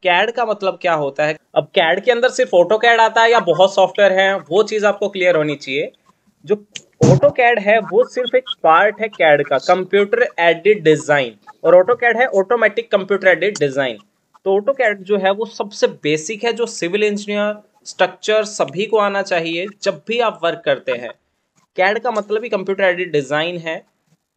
CAD का मतलब क्या होता है। अब कैड के अंदर सिर्फ ऑटो कैड आता है या बहुत सॉफ्टवेयर हैं, वो चीज आपको क्लियर होनी चाहिए। जो ऑटो कैड है वो सिर्फ एक पार्ट है कैड का, कंप्यूटर एडेड डिजाइन, और ऑटो कैड है ऑटोमेटिक कंप्यूटर एडेड डिजाइन। तो ऑटो कैड जो है वो सबसे बेसिक है, जो सिविल इंजीनियर स्ट्रक्चर सभी को आना चाहिए जब भी आप वर्क करते हैं। कैड का मतलब ही कंप्यूटर एडेड डिजाइन है।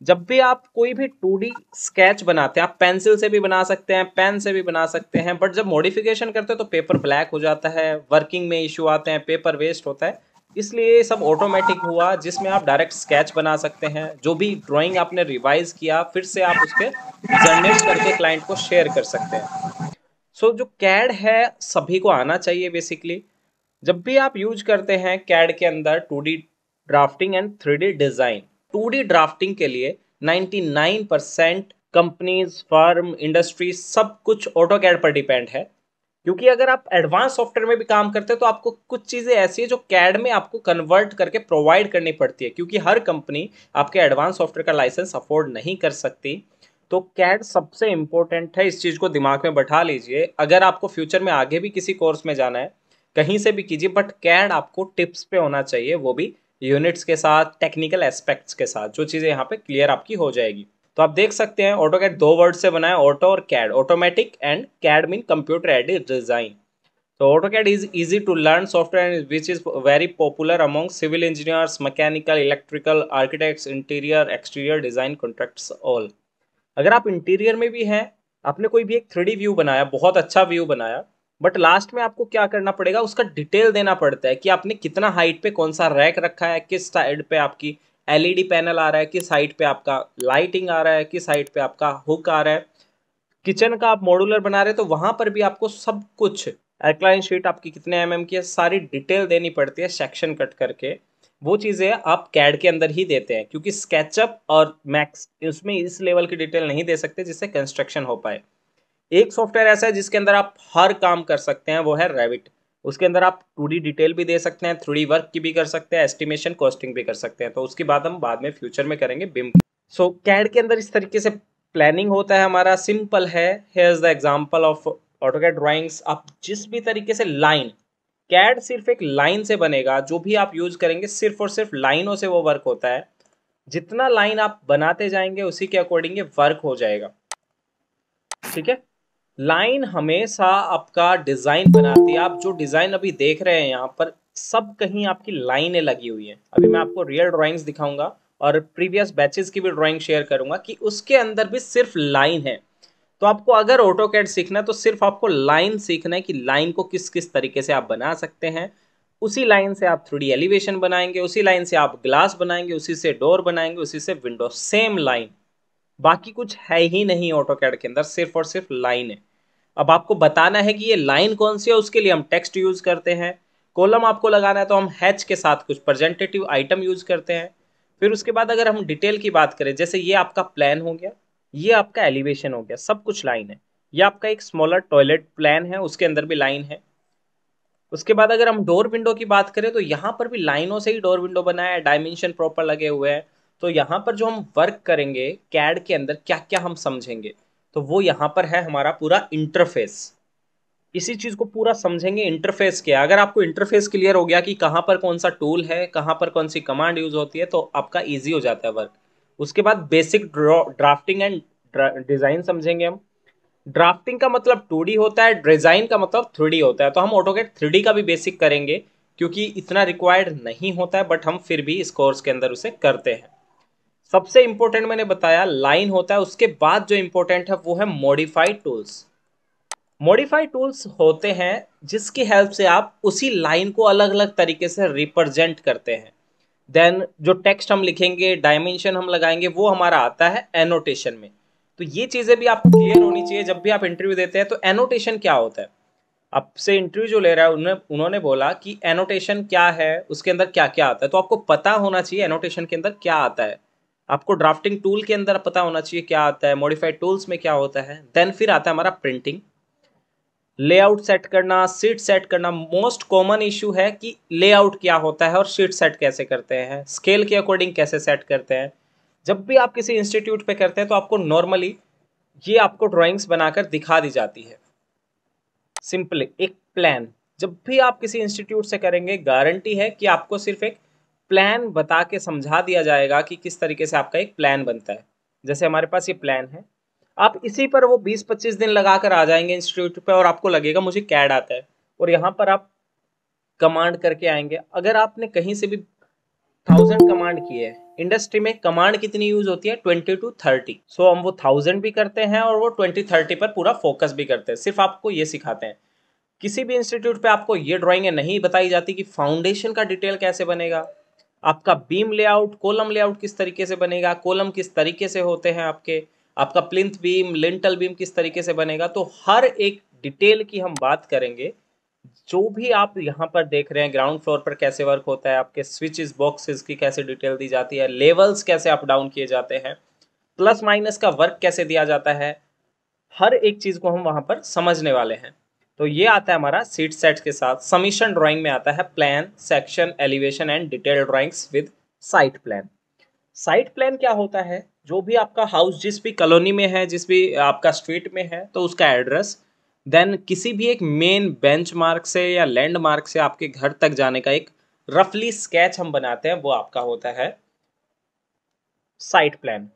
जब भी आप कोई भी 2D स्केच बनाते हैं, आप पेंसिल से भी बना सकते हैं, पेन से भी बना सकते हैं, बट जब मॉडिफिकेशन करते हैं तो पेपर ब्लैक हो जाता है, वर्किंग में इश्यू आते हैं, पेपर वेस्ट होता है। इसलिए ये सब ऑटोमेटिक हुआ, जिसमें आप डायरेक्ट स्केच बना सकते हैं। जो भी ड्राइंग आपने रिवाइज किया फिर से आप उसके जनरेट करके क्लाइंट को शेयर कर सकते हैं। सो जो कैड है सभी को आना चाहिए बेसिकली। जब भी आप यूज करते हैं कैड के अंदर 2D drafting and 3D design, 2D drafting के लिए 99% कंपनीज, फर्म, इंडस्ट्री सब कुछ ऑटो कैड पर डिपेंड है। क्योंकि अगर आप एडवांस सॉफ्टवेयर में भी काम करते हैं तो आपको कुछ चीजें ऐसी है जो कैड में आपको कन्वर्ट करके प्रोवाइड करनी पड़ती है, क्योंकि हर कंपनी आपके एडवांस सॉफ्टवेयर का लाइसेंस अफोर्ड नहीं कर सकती। तो कैड सबसे इंपॉर्टेंट है, इस चीज को दिमाग में बैठा लीजिए। अगर आपको फ्यूचर में आगे भी किसी कोर्स में जाना है, कहीं से भी कीजिए, बट कैड आपको टिप्स पे होना चाहिए, वो भी यूनिट्स के साथ, टेक्निकल एस्पेक्ट्स के साथ, जो चीज़ें यहाँ पे क्लियर आपकी हो जाएगी। तो आप देख सकते हैं ऑटो कैड दो वर्ड से बना है, ऑटो और CAD, automatic and CAD mean computer aided design. So AutoCAD is easy to learn software which is very popular among civil engineers, mechanical, electrical, architects, interior, exterior design contractors all. अगर आप interior में भी हैं, आपने कोई भी एक 3D view बनाया, बहुत अच्छा व्यू बनाया, बट लास्ट में आपको क्या करना पड़ेगा, उसका डिटेल देना पड़ता है कि आपने कितना हाइट पे कौन सा रैक रखा है, किस साइड पे आपकी एलईडी पैनल आ रहा है, किस हाइट पे आपका लाइटिंग आ रहा है, किस हाइट पे आपका हुक आ रहा है। किचन का आप मॉड्यूलर बना रहे हैं तो वहां पर भी आपको सब कुछ, अल्कलाइन शीट आपकी कितने एमएम की है, सारी डिटेल देनी पड़ती है सेक्शन कट करके। वो चीज़ें आप कैड के अंदर ही देते हैं, क्योंकि स्केचअप और मैक्स इसमें इस लेवल की डिटेल नहीं दे सकते जिससे कंस्ट्रक्शन हो पाए। एक सॉफ्टवेयर ऐसा है जिसके अंदर आप हर काम कर सकते हैं, वो है रेविट। उसके अंदर आप 2D डिटेल भी दे सकते हैं, 3D वर्क की भी कर सकते हैं, एस्टिमेशन कॉस्टिंग भी कर सकते हैं। तो उसकी बात हम बाद में फ्यूचर में करेंगे बिम। सो कैड के अंदर इस तरीके से प्लानिंग होता है हमारा, सिंपल है। Here is the example of AutoCAD drawings. आप जिस भी तरीके से लाइन, कैड सिर्फ एक लाइन से बनेगा, जो भी आप यूज करेंगे सिर्फ और सिर्फ लाइनों से वो वर्क होता है। जितना लाइन आप बनाते जाएंगे उसी के अकॉर्डिंग ये वर्क हो जाएगा, ठीक है। लाइन हमेशा आपका डिजाइन बनाती है। आप जो डिजाइन अभी देख रहे हैं यहाँ पर, सब कहीं आपकी लाइनें लगी हुई हैं। अभी मैं आपको रियल ड्राइंग्स दिखाऊंगा और प्रीवियस बैचेस की भी ड्राइंग शेयर करूंगा कि उसके अंदर भी सिर्फ लाइन है। तो आपको अगर ऑटोकैड सीखना है तो सिर्फ आपको लाइन सीखना है कि लाइन को किस किस तरीके से आप बना सकते हैं। उसी लाइन से आप 3D एलिवेशन बनाएंगे, उसी लाइन से आप ग्लास बनाएंगे, उसी से डोर बनाएंगे, उसी से विंडो, सेम लाइन। बाकी कुछ है ही नहीं ऑटोकैड के अंदर, सिर्फ और सिर्फ लाइन है। अब आपको बताना है कि ये लाइन कौन सी है, उसके लिए हम टेक्स्ट यूज करते हैं। कॉलम आपको लगाना है तो हम हैच के साथ कुछ प्रेजेंटेटिव आइटम यूज करते हैं। फिर उसके बाद अगर हम डिटेल की बात करें, जैसे ये आपका प्लान हो गया, ये आपका एलिवेशन हो गया, सब कुछ लाइन है। ये आपका एक स्मॉलर टॉयलेट प्लान है, उसके अंदर भी लाइन है। उसके बाद अगर हम डोर विंडो की बात करें तो यहाँ पर भी लाइनों से ही डोर विंडो बनाया है, डायमेंशन प्रॉपर लगे हुए हैं। तो यहाँ पर जो हम वर्क करेंगे कैड के अंदर, क्या क्या हम समझेंगे, तो वो यहाँ पर है हमारा पूरा इंटरफेस। इसी चीज को पूरा समझेंगे, इंटरफेस क्या। अगर आपको इंटरफेस क्लियर हो गया कि कहाँ पर कौन सा टूल है, कहाँ पर कौन सी कमांड यूज होती है, तो आपका इजी हो जाता है वर्क। उसके बाद बेसिक ड्राफ्टिंग एंड डिजाइन समझेंगे हम। ड्राफ्टिंग का मतलब 2D होता है, डिजाइन का मतलब 3D होता है। तो हम ऑटोकैड 3D का भी बेसिक करेंगे, क्योंकि इतना रिक्वायर्ड नहीं होता है, बट हम फिर भी इस कोर्स के अंदर उसे करते हैं। सबसे इंपॉर्टेंट मैंने बताया लाइन होता है, उसके बाद जो इंपॉर्टेंट है वो है मॉडिफाइड टूल्स। मॉडिफाई टूल्स होते हैं जिसकी हेल्प से आप उसी लाइन को अलग अलग तरीके से रिप्रेजेंट करते हैं। देन जो टेक्स्ट हम लिखेंगे, डायमेंशन हम लगाएंगे, वो हमारा आता है एनोटेशन में। तो ये चीजें भी आपको क्लियर होनी चाहिए जब भी आप इंटरव्यू देते हैं। तो एनोटेशन क्या होता है, आपसे इंटरव्यू जो ले रहा है उन्होंने बोला कि एनोटेशन क्या है, उसके अंदर क्या क्या आता है। तो आपको पता होना चाहिए एनोटेशन के अंदर क्या आता है। आपको ड्राफ्टिंग टूल के अंदर पता होना चाहिए क्या आता है, मॉडिफाइड टूल्स में क्या होता है। देन फिर आता है हमारा प्रिंटिंग, लेआउट सेट करना, सीट सेट करना। मोस्ट कॉमन इशू है कि लेआउट क्या होता है और सीट सेट कैसे करते हैं, स्केल के अकॉर्डिंग कैसे सेट करते हैं। जब भी आप किसी इंस्टीट्यूट पे करते हैं तो आपको नॉर्मली ये आपको ड्राइंग्स बनाकर दिखा दी जाती है। सिंपल एक प्लान। जब भी आप किसी इंस्टीट्यूट से करेंगे, गारंटी है कि आपको सिर्फ एक प्लान बता के समझा दिया जाएगा कि किस तरीके से आपका एक प्लान बनता है। जैसे हमारे पास ये प्लान है, आप इसी पर वो 20-25 दिन लगा कर आ जाएंगे इंस्टीट्यूट पे और आपको लगेगा मुझे कैड आता है, और यहाँ पर आप कमांड करके आएंगे। अगर आपने कहीं से भी 1000 कमांड किए है, इंडस्ट्री में कमांड कितनी यूज होती है 20 to 30, सो हम वो 1000 भी करते हैं और वो 20-30 पर पूरा फोकस भी करते हैं। सिर्फ आपको ये सिखाते हैं। किसी भी इंस्टीट्यूट पे आपको ये ड्राइंग नहीं बताई जाती कि फाउंडेशन का डिटेल कैसे बनेगा, आपका बीम लेआउट, कॉलम लेआउट किस तरीके से बनेगा, कॉलम किस तरीके से होते हैं आपके, आपका प्लिंथ बीम, लिंटल बीम किस तरीके से बनेगा। तो हर एक डिटेल की हम बात करेंगे। जो भी आप यहाँ पर देख रहे हैं ग्राउंड फ्लोर पर कैसे वर्क होता है, आपके स्विचेस बॉक्सेस की कैसे डिटेल दी जाती है, लेवल्स कैसे अप डाउन किए जाते हैं, प्लस माइनस का वर्क कैसे दिया जाता है, हर एक चीज को हम वहां पर समझने वाले हैं। तो ये आता है हमारा सीट सेट के साथ। समीशन ड्राइंग में आता है plan, section, elevation and detail drawings with site plan. Site plan क्या होता है? जो भी आपका हाउस जिस भी कॉलोनी में है, जिस भी आपका स्ट्रीट में है, तो उसका एड्रेस, देन किसी भी एक मेन बेंचमार्क से या लैंडमार्क से आपके घर तक जाने का एक रफली स्केच हम बनाते हैं, वो आपका होता है साइट प्लान।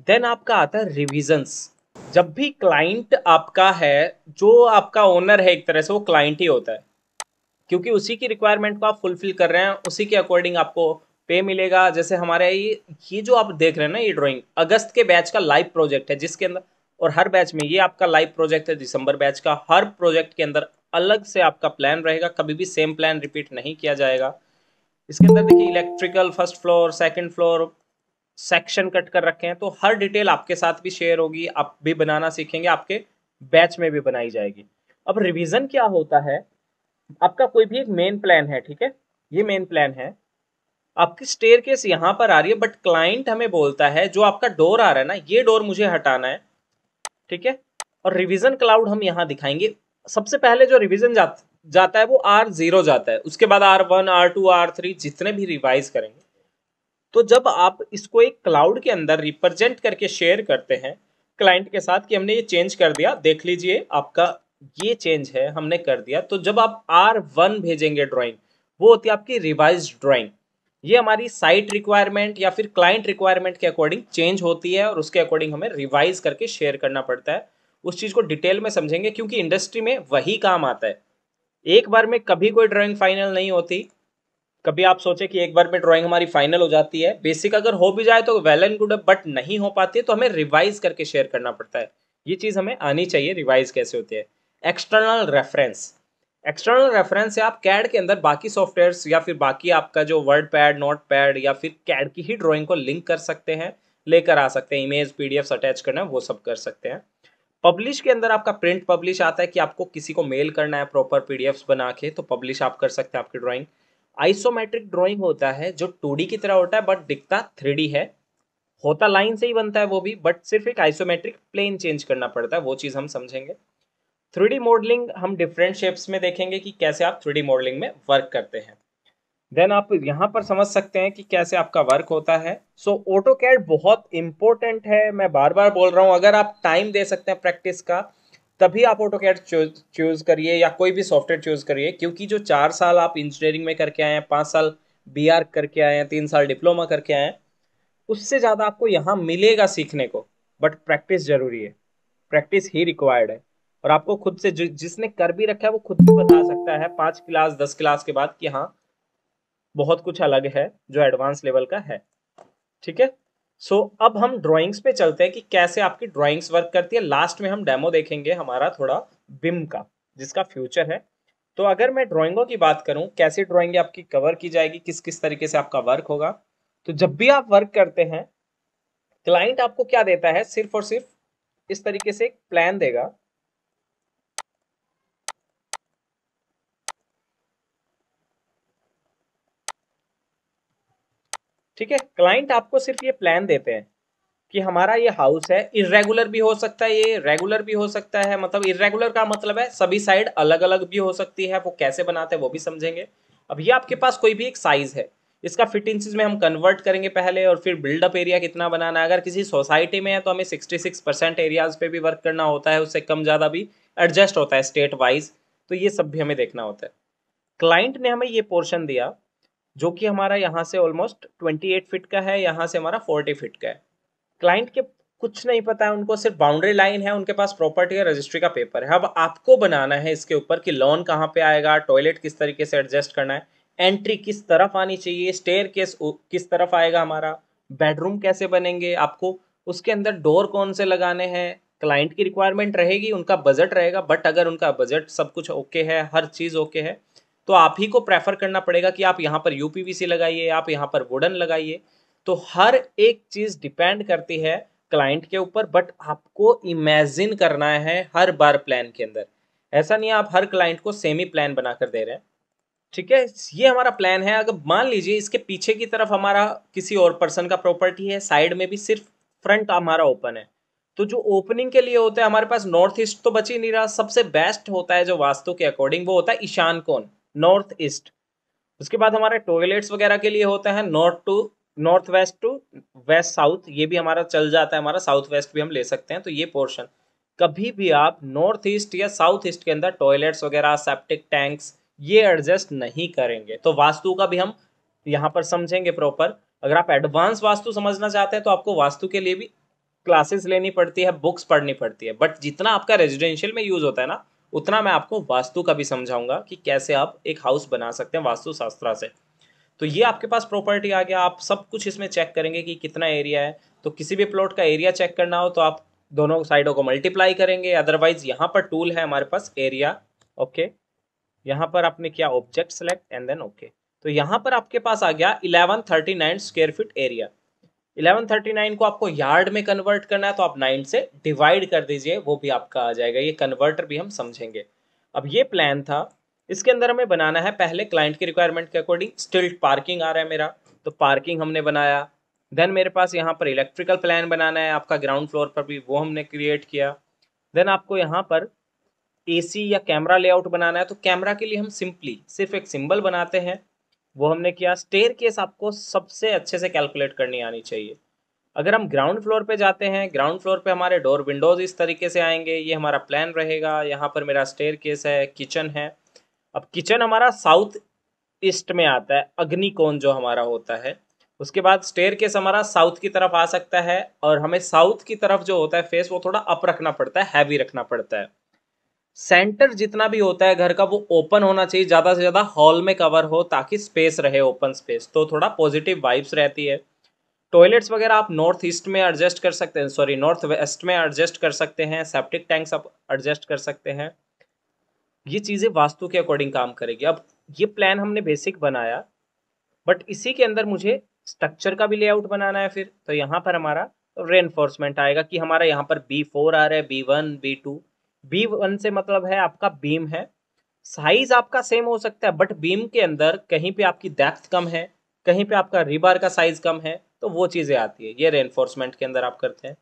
देन आपका आता है रिविजन्स। जब भी क्लाइंट आपका है, जो आपका ओनर है एक तरह से वो क्लाइंट ही होता है, क्योंकि उसी की रिक्वायरमेंट को आप फुलफिल कर रहे हैं, उसी के अकॉर्डिंग आपको पे मिलेगा। जैसे हमारे ये जो आप देख रहे हैं ना, ये ड्राइंग अगस्त के बैच का लाइव प्रोजेक्ट है, जिसके अंदर, और हर बैच में ये आपका लाइव प्रोजेक्ट है दिसंबर बैच का। हर प्रोजेक्ट के अंदर अलग से आपका प्लान रहेगा, कभी भी सेम प्लान रिपीट नहीं किया जाएगा। इसके अंदर देखिए electrical first floor, second floor, section cut कर रखे हैं, तो हर डिटेल आपके साथ भी शेयर होगी, आप भी बनाना सीखेंगे, आपके बैच में भी बनाई जाएगी। अब रिवीजन क्या होता है? आपका कोई भी एक मेन प्लान है, ठीक है, ये मेन प्लान है, आपकी स्टेयरकेस यहां पर आ रही है, बट क्लाइंट हमें बोलता है जो आपका डोर आ रहा है ना, ये डोर मुझे हटाना है, ठीक है। और रिवीजन क्लाउड हम यहां दिखाएंगे। सबसे पहले जो रिवीजन जाता है वो R0 जाता है, उसके बाद R1, R2, R3 जितने भी रिवाइज करेंगे। तो जब आप इसको एक क्लाउड के अंदर रिप्रेजेंट करके शेयर करते हैं क्लाइंट के साथ कि हमने ये चेंज कर दिया, देख लीजिए आपका ये चेंज है, हमने कर दिया, तो जब आप R1 भेजेंगे ड्राइंग, वो होती है आपकी रिवाइज्ड ड्राइंग। ये हमारी साइट रिक्वायरमेंट या फिर क्लाइंट रिक्वायरमेंट के अकॉर्डिंग चेंज होती है, और उसके अकॉर्डिंग हमें रिवाइज करके शेयर करना पड़ता है। उस चीज़ को डिटेल में समझेंगे, क्योंकि इंडस्ट्री में वही काम आता है। एक बार में कभी कोई ड्राइंग फाइनल नहीं होती। कभी आप सोचे कि एक बार में ड्राइंग हमारी फाइनल हो जाती है, बेसिक अगर हो भी जाए तो वेल एंड गुड है, बट नहीं हो पाती है तो हमें रिवाइज करके शेयर करना पड़ता है। ये चीज़ हमें आनी चाहिए, रिवाइज कैसे होती है। एक्सटर्नल रेफरेंस, एक्सटर्नल रेफरेंस से आप कैड के अंदर बाकी सॉफ्टवेयर्स या फिर बाकी आपका जो वर्ड पैड, नोट पैड या फिर कैड की ही ड्राइंग को लिंक कर सकते हैं, लेकर आ सकते हैं, इमेज पीडीएफ अटैच करना है वो सब कर सकते हैं। पब्लिश के अंदर आपका प्रिंट पब्लिश आता है कि आपको किसी को मेल करना है प्रॉपर पीडीएफ्स बना के, तो पब्लिश आप कर सकते हैं आपकी ड्राइंग। आइसोमेट्रिक ड्राइंग होता है जो 2D की तरह होता है बट दिखता 3D है, होता लाइन से ही बनता है वो भी, बट सिर्फ एक आइसोमेट्रिक प्लेन चेंज करना पड़ता है, वो चीज़ हम समझेंगे। 3D मॉडलिंग हम डिफरेंट शेप्स में देखेंगे कि कैसे आप 3D मॉडलिंग में वर्क करते हैं। देन आप यहाँ पर समझ सकते हैं कि कैसे आपका वर्क होता है। सो ऑटोकैड बहुत इंपॉर्टेंट है, मैं बार बार बोल रहा हूँ। अगर आप टाइम दे सकते हैं प्रैक्टिस का, तभी आप ऑटोकैड चूज करिए या कोई भी सॉफ्टवेयर चूज करिए, क्योंकि जो 4 साल आप इंजीनियरिंग में करके आए हैं, 5 साल BR करके आए हैं, 3 साल डिप्लोमा करके आए हैं, उससे ज़्यादा आपको यहाँ मिलेगा सीखने को, बट प्रैक्टिस जरूरी है, प्रैक्टिस ही रिक्वायर्ड है। और आपको खुद से जिसने कर भी रखा है वो खुद भी बता सकता है 5 क्लास 10 क्लास के बाद कि हाँ बहुत कुछ अलग है जो एडवांस लेवल का है, ठीक है। सो अब हम ड्राइंग्स पे चलते हैं कि कैसे आपकी ड्राइंग्स वर्क करती है। लास्ट में हम डेमो देखेंगे हमारा थोड़ा बिम का, जिसका फ्यूचर है। तो अगर मैं ड्राइंगों की बात करूं, कैसे ड्राइंग आपकी कवर की जाएगी, किस किस तरीके से आपका वर्क होगा, तो जब भी आप वर्क करते हैं, क्लाइंट आपको क्या देता है, सिर्फ और सिर्फ इस तरीके से एक प्लान देगा। ठीक है, क्लाइंट आपको सिर्फ ये प्लान देते हैं कि हमारा ये हाउस है, इरेगुलर भी हो सकता है, ये रेगुलर भी हो सकता है। मतलब इरेगुलर का मतलब है सभी साइड अलग अलग भी हो सकती है, वो कैसे बनाते हैं वो भी समझेंगे। अब ये आपके पास कोई भी एक साइज है, इसका फिट इंचेस में हम कन्वर्ट करेंगे पहले, और फिर बिल्डअप एरिया कितना बनाना है। अगर किसी सोसाइटी में है तो हमें 66% एरियाज पे भी वर्क करना होता है, उससे कम ज़्यादा भी एडजस्ट होता है स्टेट वाइज। तो ये सब भी हमें देखना होता है। क्लाइंट ने हमें ये पोर्शन दिया जो कि हमारा यहाँ से ऑलमोस्ट 28 फीट का है, यहाँ से हमारा 40 फीट का है। क्लाइंट के कुछ नहीं पता है, उनको सिर्फ बाउंड्री लाइन है, उनके पास प्रॉपर्टी या रजिस्ट्री का पेपर है। अब आपको बनाना है इसके ऊपर कि लॉन कहाँ पे आएगा, टॉयलेट किस तरीके से एडजस्ट करना है, एंट्री किस तरफ आनी चाहिए, स्टेयर केस किस तरफ आएगा हमारा, बेडरूम कैसे बनेंगे, आपको उसके अंदर डोर कौन से लगाने हैं। क्लाइंट की रिक्वायरमेंट रहेगी, उनका बजट रहेगा, बट अगर उनका बजट सब कुछ ओके है, हर चीज़ ओके है, तो आप ही को प्रेफर करना पड़ेगा कि आप यहाँ पर यूपीवीसी लगाइए, आप यहाँ पर वुडन लगाइए। तो हर एक चीज़ डिपेंड करती है क्लाइंट के ऊपर, बट आपको इमेजिन करना है हर बार प्लान के अंदर। ऐसा नहीं है आप हर क्लाइंट को सेम ही प्लान बनाकर दे रहे हैं। ठीक है, ये हमारा प्लान है। अगर मान लीजिए इसके पीछे की तरफ हमारा किसी और पर्सन का प्रॉपर्टी है, साइड में भी सिर्फ फ्रंट हमारा ओपन है, तो जो ओपनिंग के लिए होता है हमारे पास नॉर्थ ईस्ट तो बच ही नहीं रहा। सबसे बेस्ट होता है जो वास्तु के अकॉर्डिंग, वो होता है ईशान कोण, नॉर्थ ईस्ट। उसके बाद हमारे टॉयलेट्स वगैरह के लिए होता है north west to west south, ये भी हमारा चल जाता है, हमारा साउथ वेस्ट भी हम ले सकते हैं। तो ये पोर्शन कभी भी आप नॉर्थ ईस्ट या साउथ ईस्ट के अंदर टॉयलेट्स वगैरह, सेप्टिक टैंक्स, ये एडजस्ट नहीं करेंगे। तो वास्तु का भी हम यहाँ पर समझेंगे प्रॉपर। अगर आप एडवांस वास्तु समझना चाहते हैं तो आपको वास्तु के लिए भी क्लासेस लेनी पड़ती है, बुक्स पढ़नी पड़ती है, बट जितना आपका रेजिडेंशियल में यूज होता है ना, उतना मैं आपको वास्तु का भी समझाऊंगा कि कैसे आप एक हाउस बना सकते हैं वास्तु शास्त्र से। तो ये आपके पास प्रॉपर्टी आ गया, आप सब कुछ इसमें चेक करेंगे कि कितना एरिया है। तो किसी भी प्लॉट का एरिया चेक करना हो तो आप दोनों साइडों को मल्टीप्लाई करेंगे, अदरवाइज यहाँ पर टूल है हमारे पास एरिया। ओके, यहाँ पर आपने किया object select and then okay. तो यहाँ पर आपके पास आ गया 1139 स्क्वायर फीट एरिया। 1139 को आपको यार्ड में कन्वर्ट करना है, तो आप 9 से डिवाइड कर दीजिए, वो भी आपका आ जाएगा। ये कन्वर्टर भी हम समझेंगे। अब ये प्लान था, इसके अंदर हमें बनाना है पहले क्लाइंट की रिक्वायरमेंट के अकॉर्डिंग स्टिल्ट पार्किंग आ रहा है मेरा, तो पार्किंग हमने बनाया। देन मेरे पास यहाँ पर इलेक्ट्रिकल प्लान बनाना है आपका ग्राउंड फ्लोर पर भी, वो हमने क्रिएट किया। देन आपको यहाँ पर एसी या कैमरा लेआउट बनाना है, तो कैमरा के लिए हम सिंपली सिर्फ एक सिंबल बनाते हैं, वो हमने किया। स्टेयर केस आपको सबसे अच्छे से कैलकुलेट करनी आनी चाहिए। अगर हम ग्राउंड फ्लोर पे जाते हैं, ग्राउंड फ्लोर पे हमारे डोर विंडोज इस तरीके से आएंगे, ये हमारा प्लान रहेगा। यहाँ पर मेरा स्टेयर केस है, किचन है। अब किचन हमारा साउथ ईस्ट में आता है, अग्निकोण जो हमारा होता है। उसके बाद स्टेयर केस हमारा साउथ की तरफ आ सकता है, और हमें साउथ की तरफ जो होता है फेस, वो थोड़ा अप रखना पड़ता है, हैवी रखना पड़ता है। सेंटर जितना भी होता है घर का वो ओपन होना चाहिए, ज़्यादा से ज़्यादा हॉल में कवर हो ताकि स्पेस रहे, ओपन स्पेस, तो थोड़ा पॉजिटिव वाइब्स रहती है। टॉयलेट्स वगैरह आप नॉर्थ ईस्ट में एडजस्ट कर सकते हैं, सॉरी नॉर्थ वेस्ट में एडजस्ट कर सकते हैं। सेप्टिक टैंक्स आप एडजस्ट कर सकते हैं। ये चीज़ें वास्तु के अकॉर्डिंग काम करेगी। अब ये प्लान हमने बेसिक बनाया, बट इसी के अंदर मुझे स्ट्रक्चर का भी लेआउट बनाना है फिर। तो यहाँ पर हमारा रेनफोर्समेंट आएगा कि हमारा यहाँ पर B4 आ रहा है, B1 B2। B1 से मतलब है आपका बीम है, साइज आपका सेम हो सकता है, बट बीम के अंदर कहीं पे आपकी डेप्थ कम है, कहीं पे आपका रिबार का साइज कम है, तो वो चीज़ें आती है। ये रेनफोर्समेंट के अंदर आप करते हैं।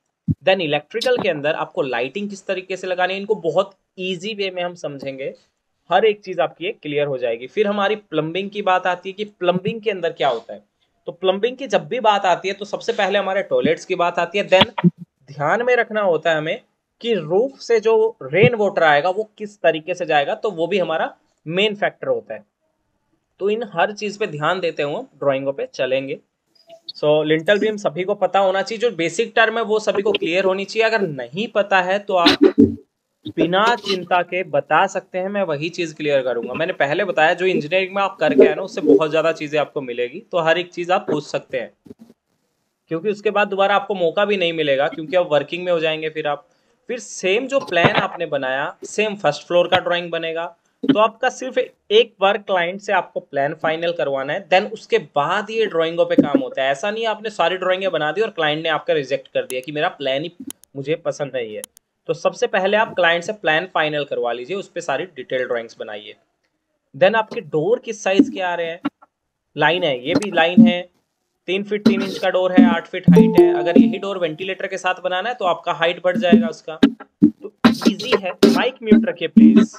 देन इलेक्ट्रिकल के अंदर आपको लाइटिंग किस तरीके से लगानी है, इनको बहुत ईजी वे में हम समझेंगे, हर एक चीज़ आपकी एक क्लियर हो जाएगी। फिर हमारी प्लम्बिंग की बात आती है कि प्लम्बिंग के अंदर क्या होता है। तो प्लम्बिंग की जब भी बात आती है तो सबसे पहले हमारे टॉयलेट्स की बात आती है। देन ध्यान में रखना होता है हमें कि रूफ से जो रेन वाटर आएगा वो किस तरीके से जाएगा, तो वो भी हमारा मेन फैक्टर होता है। तो इन हर चीज पे ध्यान देते हुए ड्राइंगों पे चलेंगे। सो लिंटल बीम सभी को पता होना चाहिए, जो बेसिक टर्म है वो सभी को क्लियर होनी चाहिए। अगर नहीं पता है तो आप बिना चिंता के बता सकते हैं, मैं वही चीज क्लियर करूंगा। मैंने पहले बताया जो इंजीनियरिंग में आप करके आए ना, उससे बहुत ज्यादा चीजें आपको मिलेगी, तो हर एक चीज आप पूछ सकते हैं, क्योंकि उसके बाद दोबारा आपको मौका भी नहीं मिलेगा, क्योंकि आप वर्किंग में हो जाएंगे। फिर सेम जो प्लान आपने बनाया, सेम फर्स्ट फ्लोर का ड्राइंग बनेगा। तो आपका सिर्फ एक बार क्लाइंट से आपको प्लान फाइनल करवाना है, देन उसके बाद ये ड्राइंगों पे काम होता है। ऐसा नहीं आपने सारी ड्राइंगें बना दी और क्लाइंट ने आपका रिजेक्ट कर दिया कि मेरा प्लान ही मुझे पसंद नहीं है। तो सबसे पहले आप क्लाइंट से प्लान फाइनल करवा लीजिए, उस पर सारी डिटेल ड्राइंग्स बनाइए। देन आपके डोर किस साइज के आ रहे हैं, लाइन है, ये भी लाइन है, 3 फीट 3 इंच का डोर है, 8 फीट हाइट है। अगर यही डोर वेंटिलेटर के साथ बनाना है तो आपका हाइट बढ़ जाएगा उसका। तो इजी है। माइक म्यूट रखिए प्लीज।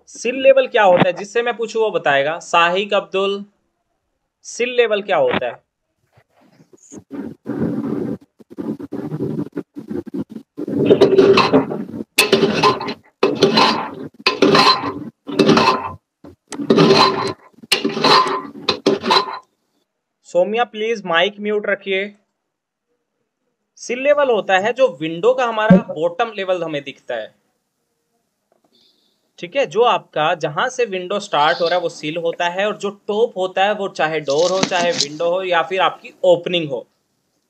सिल लेवल क्या होता है, जिससे मैं पूछूं वो बताएगा। साहिक अब्दुल, सिल लेवल क्या होता है? सौम्या प्लीज माइक म्यूट रखिए। सिल लेवल होता है जो विंडो का हमारा बॉटम लेवल हमें दिखता है, ठीक है, जो आपका जहां से विंडो स्टार्ट हो रहा है वो सील होता है, और जो टॉप होता है वो चाहे डोर हो चाहे विंडो हो या फिर आपकी ओपनिंग हो,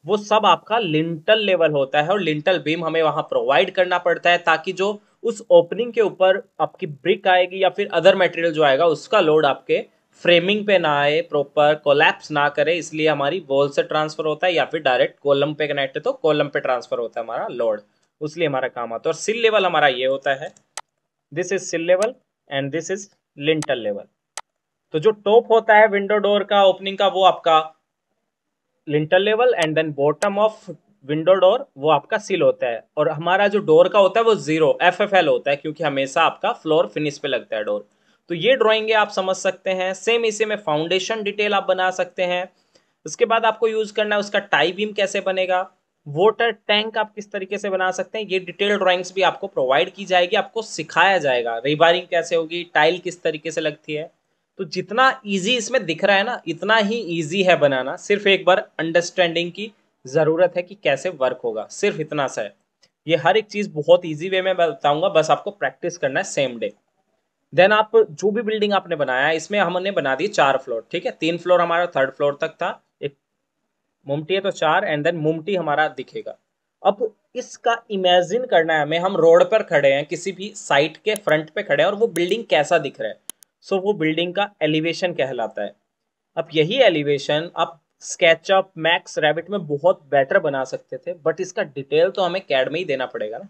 वो सब आपका लिंटल लेवल होता है। और लिंटल बीम हमें वहां प्रोवाइड करना पड़ता है ताकि जो उस ओपनिंग के ऊपर आपकी ब्रिक आएगी या फिर अदर मटेरियल जो आएगा उसका लोड आपके फ्रेमिंग पे ना आए, प्रॉपर कोलैप्स ना करे, इसलिए हमारी वॉल से ट्रांसफर होता है या फिर डायरेक्ट कॉलम पे कनेक्ट है तो कॉलम पे ट्रांसफर होता है हमारा लोड, उसलिए हमारा काम आता है। और सिल लेवल हमारा ये होता है, दिस इज सिल level and this is lintel level. तो जो टॉप होता है विंडो डोर का ओपनिंग का वो आपका lintel level, and then bottom of window door वो आपका सील होता है। और हमारा जो डोर का होता है वो 0 FFL होता है, क्योंकि हमेशा आपका फ्लोर फिनिश पे लगता है डोर। तो ये ड्राइंग आप समझ सकते हैं। सेम इसी में फाउंडेशन डिटेल आप बना सकते हैं। उसके बाद आपको यूज करना है उसका टाई बीम कैसे बनेगा, वाटर टैंक आप किस तरीके से बना सकते हैं, ये डिटेल ड्राइंग्स भी आपको प्रोवाइड की जाएगी, आपको सिखाया जाएगा रिबारिंग कैसे होगी, टाइल किस तरीके से लगती है। तो जितना इजी इसमें दिख रहा है ना, इतना ही इजी है बनाना, सिर्फ एक बार अंडरस्टैंडिंग की जरूरत है कि कैसे वर्क होगा, सिर्फ इतना सा है। ये हर एक चीज बहुत इजी वे में बताऊंगा, बस आपको प्रैक्टिस करना है सेम डे। देन आप जो भी बिल्डिंग आपने बनाया है, इसमें हमने बना दी 4 फ्लोर, ठीक है, 3 फ्लोर हमारा थर्ड फ्लोर तक था, एक मुमटी है तो 4, एंड देन मुमटी हमारा दिखेगा। अब इसका इमेजिन करना है हमें, हम रोड पर खड़े हैं, किसी भी साइट के फ्रंट पे खड़े हैं और वो बिल्डिंग कैसा दिख रहा है। सो वो बिल्डिंग का एलिवेशन कहलाता है। अब यही एलिवेशन आप स्केचअप मैक्स रैबिट में बहुत बेटर बना सकते थे, बट इसका डिटेल तो हमें कैड में ही देना पड़ेगा ना।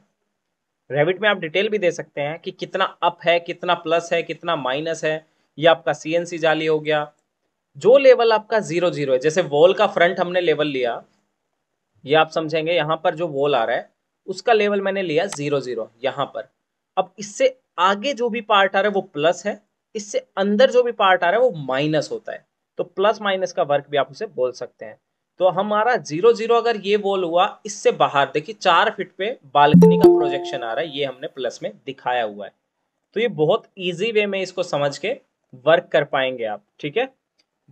रैबिट में आप डिटेल भी दे सकते हैं कि कितना अप है, कितना प्लस है, कितना माइनस है। ये आपका CNC जाली हो गया। जो लेवल आपका 0 0 है, जैसे वॉल का फ्रंट हमने लेवल लिया, ये आप समझेंगे यहाँ पर जो वॉल आ रहा है उसका लेवल मैंने लिया 0 0 यहाँ पर। अब इससे आगे जो भी पार्ट आ रहा है वो प्लस है, इससे अंदर जो भी पार्ट आ रहा है वो माइनस होता है। तो प्लस माइनस का वर्क भी आप उसे बोल सकते हैं। तो हमारा 0 0 अगर ये वॉल हुआ, इससे बाहर देखिए 4 फीट पे बालकनी का प्रोजेक्शन आ रहा है, ये हमने प्लस में दिखाया हुआ है। तो ये बहुत इजी वे में इसको समझ के वर्क कर पाएंगे आप, ठीक है।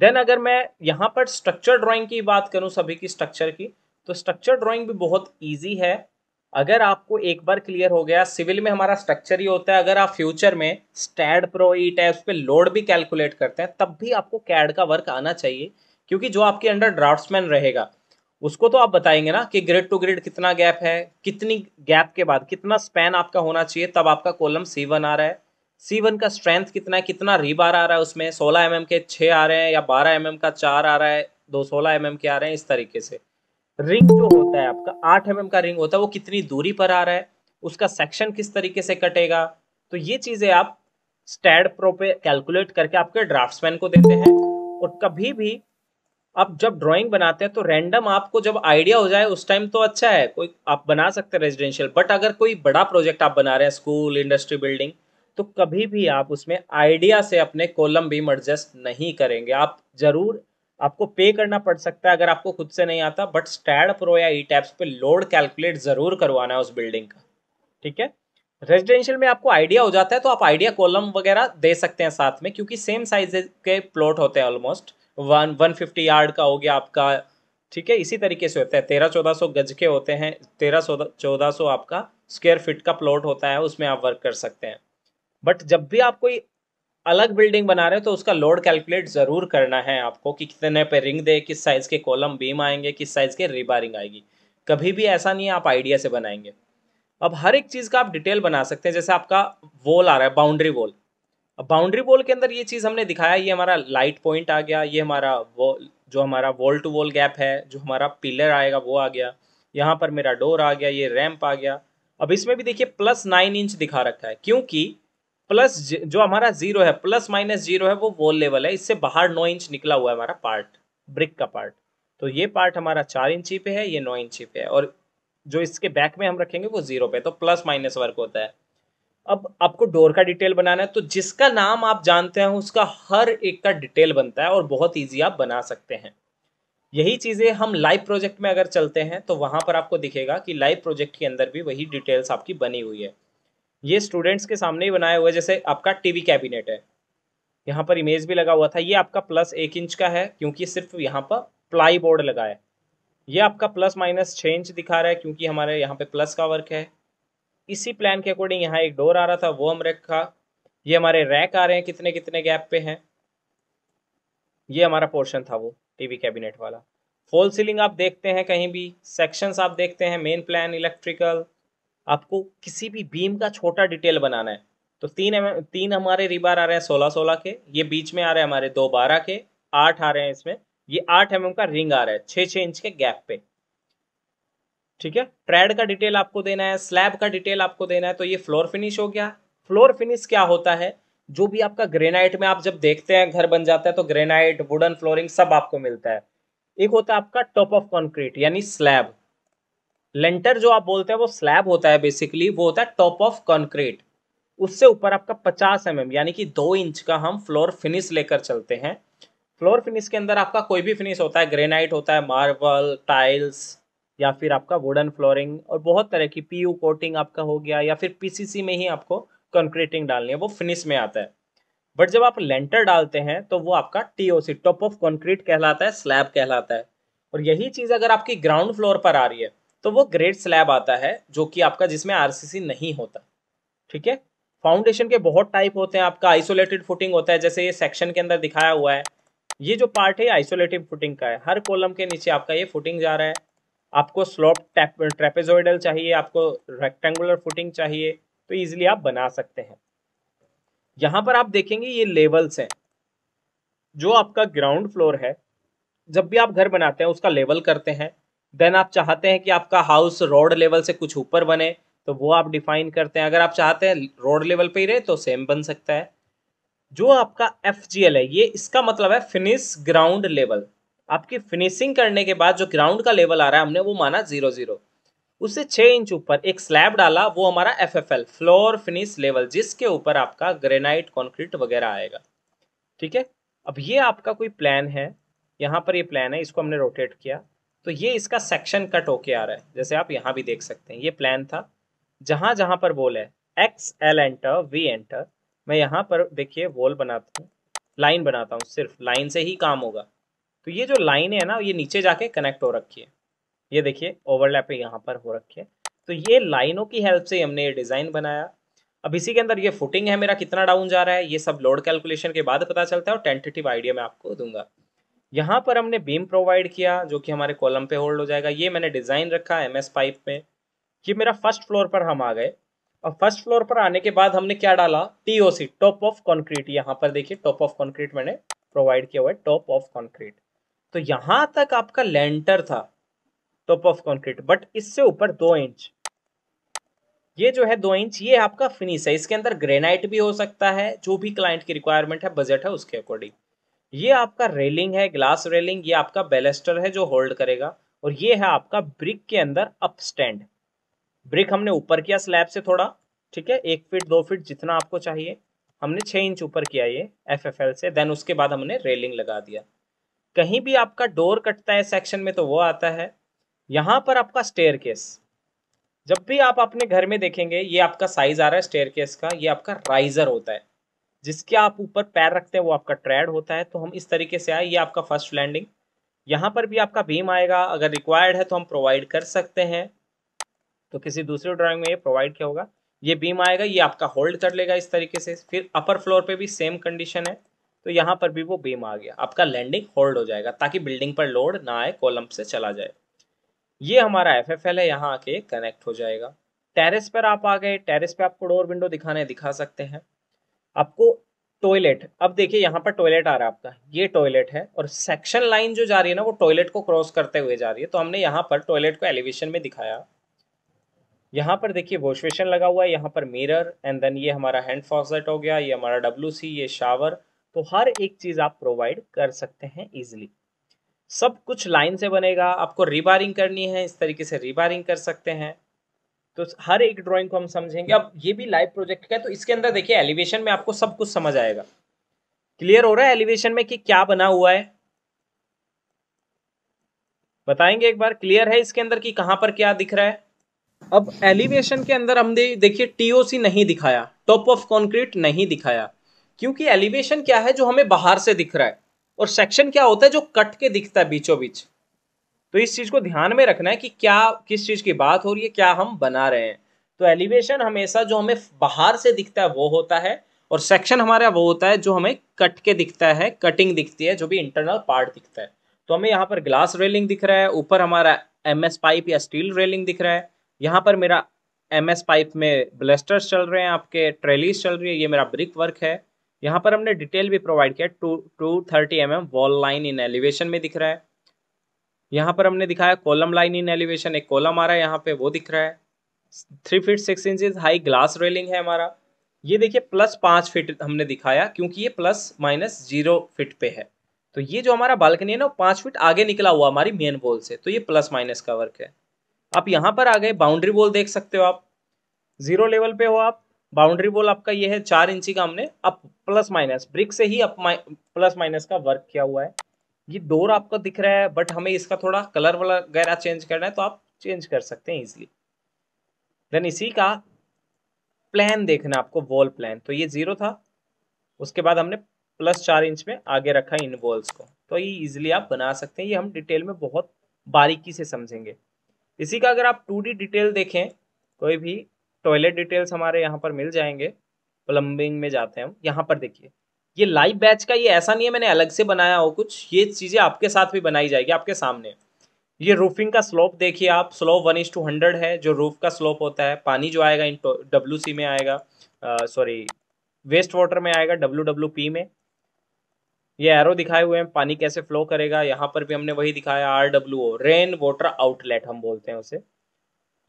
देन अगर मैं यहाँ पर स्ट्रक्चर ड्राइंग की बात करूँ, सभी की स्ट्रक्चर की, तो स्ट्रक्चर ड्राइंग भी बहुत इजी है। अगर आपको एक बार क्लियर हो गया, सिविल में हमारा स्ट्रक्चर ही होता है, अगर आप फ्यूचर में स्टैड प्रो ई टैब्स पे लोड भी कैलकुलेट करते हैं तब भी आपको कैड का वर्क आना चाहिए, क्योंकि जो आपके अंडर ड्राफ्ट्समैन रहेगा उसको तो आप बताएंगे ना कि ग्रिड टू ग्रिड कितना गैप है, कितनी गैप के बाद कितना स्पैन आपका होना चाहिए, तब आपका कॉलम C1 आ रहा है, C1 का स्ट्रेंथ कितना है, कितना रीबार आ रहा है, उसमें 16 mm के 6 आ रहे हैं या 12 mm का 4 आ रहा है, 216 mm के आ रहे हैं, इस तरीके से। रिंग जो होता है आपका 8 mm का रिंग होता है, वो कितनी दूरी पर आ रहा है, उसका सेक्शन किस तरीके से कटेगा। तो ये चीजें आप स्टैड प्रो पे कैलकुलेट करके आपके ड्राफ्ट्समैन को देते हैं। और कभी भी आप जब ड्राइंग बनाते हैं तो रैंडम आपको जब आइडिया हो जाए उस टाइम तो अच्छा है, कोई आप बना सकते हैं रेजिडेंशियल, बट अगर कोई बड़ा प्रोजेक्ट आप बना रहे हैं, स्कूल इंडस्ट्री बिल्डिंग, तो कभी भी आप उसमें आइडिया से अपने कॉलम बीम एडजस्ट नहीं करेंगे। आप जरूर, आपको पे करना पड़ सकता है अगर आपको खुद से नहीं आता, बट स्टैड प्रो या ई टैब्स पे लोड कैलकुलेट जरूर करवाना है उस बिल्डिंग का, ठीक है। रेजिडेंशियल में आपको आइडिया हो जाता है तो आप आइडिया कॉलम वगैरह दे सकते हैं साथ में, क्योंकि सेम साइज के प्लॉट होते हैं ऑलमोस्ट। 150 यार्ड का हो गया आपका, ठीक है, इसी तरीके से होता है। 1300-1400 गज के होते हैं, 1300-1400 आपका स्क्वायर फीट का प्लॉट होता है, उसमें आप वर्क कर सकते हैं। बट जब भी आप कोई अलग बिल्डिंग बना रहे हो तो उसका लोड कैलकुलेट जरूर करना है आपको कि कितने पे रिंग दे, किस साइज के कॉलम बीम आएंगे, किस साइज के रिबारिंग आएगी। कभी भी ऐसा नहीं है आप आइडिया से बनाएंगे। अब हर एक चीज का आप डिटेल बना सकते हैं, जैसे आपका वॉल आ रहा है, बाउंड्री वॉल। अब बाउंड्री वॉल के अंदर ये चीज हमने दिखाया, ये हमारा लाइट पॉइंट आ गया, ये हमारा वॉल, जो हमारा वॉल टू वॉल गैप है, जो हमारा पिलर आएगा वो आ गया, यहाँ पर मेरा डोर आ गया, ये रैंप आ गया। अब इसमें भी देखिए +9 इंच दिखा रखा है, क्योंकि प्लस जो हमारा 0 है, ±0 है, वो वॉल लेवल है, इससे बाहर 9 इंच निकला हुआ है हमारा पार्ट, ब्रिक का पार्ट। तो ये पार्ट हमारा 4 इंची पे है, ये 9 इंची पे है, और जो इसके बैक में हम रखेंगे वो 0 पे, तो प्लस माइनस वर्क होता है। अब आपको डोर का डिटेल बनाना है, तो जिसका नाम आप जानते हैं उसका हर एक का डिटेल बनता है और बहुत ईजी आप बना सकते हैं। यही चीज़ें हम लाइव प्रोजेक्ट में अगर चलते हैं तो वहाँ पर आपको दिखेगा कि लाइव प्रोजेक्ट के अंदर भी वही डिटेल्स आपकी बनी हुई है। ये स्टूडेंट्स के सामने ही बनाया हुआ है, जैसे आपका टीवी कैबिनेट है, यहाँ पर इमेज भी लगा हुआ था, ये आपका +1 इंच का है क्योंकि सिर्फ यहाँ पर प्लाई बोर्ड लगा है। ये आपका ±6 इंच दिखा रहा है क्योंकि हमारे यहाँ पे प्लस का वर्क है। इसी प्लान के अकॉर्डिंग यहाँ एक डोर आ रहा था, वो हम रखा। ये हमारे रैक आ रहे हैं कितने कितने गैप पे हैं। ये हमारा पोर्शन था वो टीवी कैबिनेट वाला। फॉल सीलिंग आप देखते हैं कहीं भी, सेक्शंस आप देखते हैं, मेन प्लान, इलेक्ट्रिकल। आपको किसी भी बीम का छोटा डिटेल बनाना है तो 3 हमारे रिबार आ रहे हैं 16-16 के, ये बीच में आ रहे हैं हमारे 2 12 के, 8 आ रहे हैं इसमें, ये 8 का रिंग आ रहा है 6-6 इंच के गैप पे। ठीक है, ट्रेड का डिटेल आपको देना है, स्लैब का डिटेल आपको देना है। तो ये फ्लोर फिनिश हो गया। फ्लोर फिनिश क्या होता है, जो भी आपका ग्रेनाइट में आप जब देखते हैं घर बन जाता है तो ग्रेनाइट, वुडन फ्लोरिंग सब आपको मिलता है। एक होता है आपका टॉप ऑफ कंक्रीट यानी स्लैब। लेंटर जो आप बोलते हैं वो स्लैब होता है, बेसिकली वो होता है टॉप ऑफ कंक्रीट। उससे ऊपर आपका 50 mm यानी कि 2 इंच का हम फ्लोर फिनिश लेकर चलते हैं। फ्लोर फिनिश के अंदर आपका कोई भी फिनिश होता है, ग्रेनाइट होता है, मार्बल, टाइल्स, या फिर आपका वुडन फ्लोरिंग, और बहुत तरह की पीयू कोटिंग आपका हो गया, या फिर पीसीसी में ही आपको कंक्रीटिंग डालनी है, वो फिनिश में आता है। बट जब आप लेंटर डालते हैं तो वो आपका टीओसी, टॉप ऑफ कंक्रीट कहलाता है, स्लैब कहलाता है। और यही चीज अगर आपकी ग्राउंड फ्लोर पर आ रही है तो वो ग्रेड स्लैब आता है, जो कि आपका जिसमें आरसीसी नहीं होता। ठीक है, फाउंडेशन के बहुत टाइप होते हैं। आपका आइसोलेटेड फुटिंग होता है, जैसे ये सेक्शन के अंदर दिखाया हुआ है। ये जो पार्ट है आइसोलेटेड फुटिंग का है, हर कॉलम के नीचे आपका ये फुटिंग जा रहा है। आपको स्लोप ट्रेपेजोइडल चाहिए, आपको रेक्टेंगुलर फुटिंग चाहिए, तो इजीली आप बना सकते हैं। यहां पर आप देखेंगे ये लेवल्स हैं। जो आपका ग्राउंड फ्लोर है, जब भी आप घर बनाते हैं उसका लेवल करते हैं। देन आप चाहते हैं कि आपका हाउस रोड लेवल से कुछ ऊपर बने तो वो आप डिफाइन करते हैं। अगर आप चाहते हैं रोड लेवल पे ही रहे तो सेम बन सकता है। जो आपका FGL है, ये इसका मतलब है फिनिश ग्राउंड लेवल। आपकी फिनिशिंग करने के बाद जो ग्राउंड का लेवल आ रहा है हमने वो माना 0-0, उससे 6 इंच ऊपर एक स्लैब डाला, वो हमारा FFL, फ्लोर फिनिश लेवल, जिसके ऊपर आपका ग्रेनाइट कंक्रीट वगैरह आएगा। ठीक है, अब ये आपका कोई प्लान है, यहाँ पर ये प्लान है, इसको हमने रोटेट किया तो ये इसका सेक्शन कट होके आ रहा है, जैसे आप यहाँ भी देख सकते हैं। ये प्लान था, जहां जहां पर वॉल है XL एंटर, V एंटर। मैं यहाँ पर देखिए वॉल बनाता हूँ, लाइन बनाता हूँ, सिर्फ लाइन से ही काम होगा। तो ये जो लाइन है ना, ये नीचे जाके कनेक्ट हो रखी है, ये देखिए ओवरलैप यहाँ पर हो रखी है। तो ये लाइनों की हेल्प से हमने ये डिज़ाइन बनाया। अब इसी के अंदर ये फुटिंग है मेरा कितना डाउन जा रहा है, ये सब लोड कैलकुलेशन के बाद पता चलता है और टेंटेटिव आइडिया मैं आपको दूंगा। यहाँ पर हमने बीम प्रोवाइड किया जो कि हमारे कॉलम पे होल्ड हो जाएगा। ये मैंने डिज़ाइन रखा MS पाइप में। ये मेरा फर्स्ट फ्लोर पर हम आ गए। और फर्स्ट फ्लोर पर आने के बाद हमने क्या डाला, TOC, टॉप ऑफ कंक्रीट। यहाँ पर देखिए टॉप ऑफ कंक्रीट मैंने प्रोवाइड किया हुआ है, टॉप ऑफ कंक्रीट। तो यहाँ तक आपका लेंटर था टॉप ऑफ कंक्रीट, बट इससे ऊपर 2 इंच, ये जो है 2 इंच, ये आपका फिनिश है। इसके अंदर ग्रेनाइट भी हो सकता है, जो भी क्लाइंट की रिक्वायरमेंट है, बजट है, उसके अकॉर्डिंग। ये आपका रेलिंग है, ग्लास रेलिंग, ये आपका बैलेस्टर है जो होल्ड करेगा। और ये है आपका ब्रिक के अंदर अप स्टैंड। ब्रिक हमने ऊपर किया स्लैब से थोड़ा, ठीक है, 1 फीट 2 फीट जितना आपको चाहिए, हमने 6 इंच ऊपर किया ये FFL से। देन उसके बाद हमने रेलिंग लगा दिया। कहीं भी आपका डोर कटता है सेक्शन में तो वो आता है। यहाँ पर आपका स्टेयरकेस, जब भी आप अपने घर में देखेंगे, ये आपका साइज आ रहा है स्टेयरकेस का, ये आपका राइजर होता है, जिसके आप ऊपर पैर रखते हैं वो आपका ट्रेड होता है। तो हम इस तरीके से आए, ये आपका फर्स्ट लैंडिंग। यहाँ पर भी आपका बीम आएगा, अगर रिक्वायर्ड है तो हम प्रोवाइड कर सकते हैं, तो किसी दूसरे ड्राइंग में ये प्रोवाइड किया होगा। ये बीम आएगा, ये आपका होल्ड कर लेगा इस तरीके से। फिर अपर फ्लोर पे भी सेम कंडीशन है, तो यहाँ पर भी वो बीम आ गया, आपका लैंडिंग होल्ड हो जाएगा ताकि बिल्डिंग पर लोड ना आए, कॉलम से चला जाए। ये हमारा FFL है, यहाँ आके कनेक्ट हो जाएगा। टेरेस पर आप आ गए, टेरेस पे आपको डोर विंडो दिखाने दिखा सकते हैं। आपको टॉयलेट, अब देखिए यहाँ पर टॉयलेट आ रहा है आपका, ये टॉयलेट है, और सेक्शन लाइन जो जा रही है ना वो टॉयलेट को क्रॉस करते हुए जा रही है। तो हमने यहाँ पर टॉयलेट को एलिवेशन में दिखाया। यहाँ पर देखिए वॉश बेसिन लगा हुआ है, यहाँ पर मिरर, एंड देन ये हमारा हैंड फॉसेट हो गया, ये हमारा WC, ये शावर। तो हर एक चीज आप प्रोवाइड कर सकते हैं इजिली। सब कुछ लाइन से बनेगा। आपको रिबारिंग करनी है, इस तरीके से रिबारिंग कर सकते हैं। तो हर एक ड्राइंग को हम समझेंगे। अब ये भी लाइव प्रोजेक्ट का है, तो इसके अंदर देखिए एलिवेशन में आपको सब कुछ समझ आएगा। क्लियर हो रहा है एलिवेशन में कि क्या बना हुआ है? बताएंगे एक बार, क्लियर है इसके अंदर कि कहां पर क्या दिख रहा है? अब एलिवेशन के अंदर हमने देखिए टीओसी नहीं दिखाया, टॉप ऑफ कंक्रीट नहीं दिखाया, क्योंकि एलिवेशन क्या है जो हमें बाहर से दिख रहा है, और सेक्शन क्या होता है जो कट के दिखता है बीचों बीच। तो इस चीज को ध्यान में रखना है कि क्या किस चीज की बात हो रही है, क्या हम बना रहे हैं। तो एलिवेशन हमेशा जो हमें बाहर से दिखता है वो होता है, और सेक्शन हमारा वो होता है जो हमें कट के दिखता है, कटिंग दिखती है, जो भी इंटरनल पार्ट दिखता है। तो हमें यहाँ पर ग्लास रेलिंग दिख रहा है, ऊपर हमारा एमएस पाइप या स्टील रेलिंग दिख रहा है। यहाँ पर मेरा एमएस पाइप में ब्लेस्टर्स चल रहे हैं, आपके ट्रेलिस चल रही है, ये मेरा ब्रिक वर्क है। यहाँ पर हमने डिटेल भी प्रोवाइड किया, 230 mm wall line in elevation में दिख रहा है। यहाँ पर हमने दिखाया कॉलम लाइन इन एलिवेशन, एक कॉलम आ रहा है यहाँ पे, वो दिख रहा है। 3 feet 6 inches high glass railing है हमारा। ये देखिए +5 फीट हमने दिखाया, क्योंकि ये ±0 फीट पे है। तो ये जो हमारा बालकनी है ना, 5 फीट आगे निकला हुआ हमारी मेन वॉल से, तो ये प्लस माइनस का वर्क है। आप यहाँ पर आ गए, बाउंड्री वॉल देख सकते हो आप, 0 लेवल पे हो आप। बाउंड्री वॉल आपका ये है 4 इंची का, हमने अब प्लस माइनस ब्रिक से ही प्लस माइनस का वर्क किया हुआ है। ये डोर आपको दिख रहा है, बट हमें इसका थोड़ा कलर वगैरह चेंज करना है, तो आप चेंज कर सकते हैं इजिली। देन इसी का प्लान देखना आपको, वॉल प्लान, तो ये 0 था, उसके बाद हमने +4 इंच में आगे रखा इन वॉल्स को, तो ये इजिली आप बना सकते हैं। ये हम डिटेल में बहुत बारीकी से समझेंगे। इसी का अगर आप 2D डिटेल देखें, कोई भी टॉयलेट डिटेल्स हमारे यहाँ पर मिल जाएंगे। प्लम्बिंग में जाते हैं हम, यहाँ पर देखिए ये लाइव बैच का, ये ऐसा नहीं है मैंने अलग से बनाया हो कुछ, ये चीज़ें आपके साथ भी बनाई जाएगी आपके सामने। ये रूफिंग का स्लोप देखिए आप, स्लोप 1:100 है जो रूफ का स्लोप होता है। पानी जो आएगा इन WC में आएगा, सॉरी वेस्ट वाटर में आएगा, WWP में। ये एरो दिखाए हुए हैं पानी कैसे फ्लो करेगा, यहाँ पर भी हमने वही दिखाया, RWO रेन वाटर आउटलेट हम बोलते हैं उसे।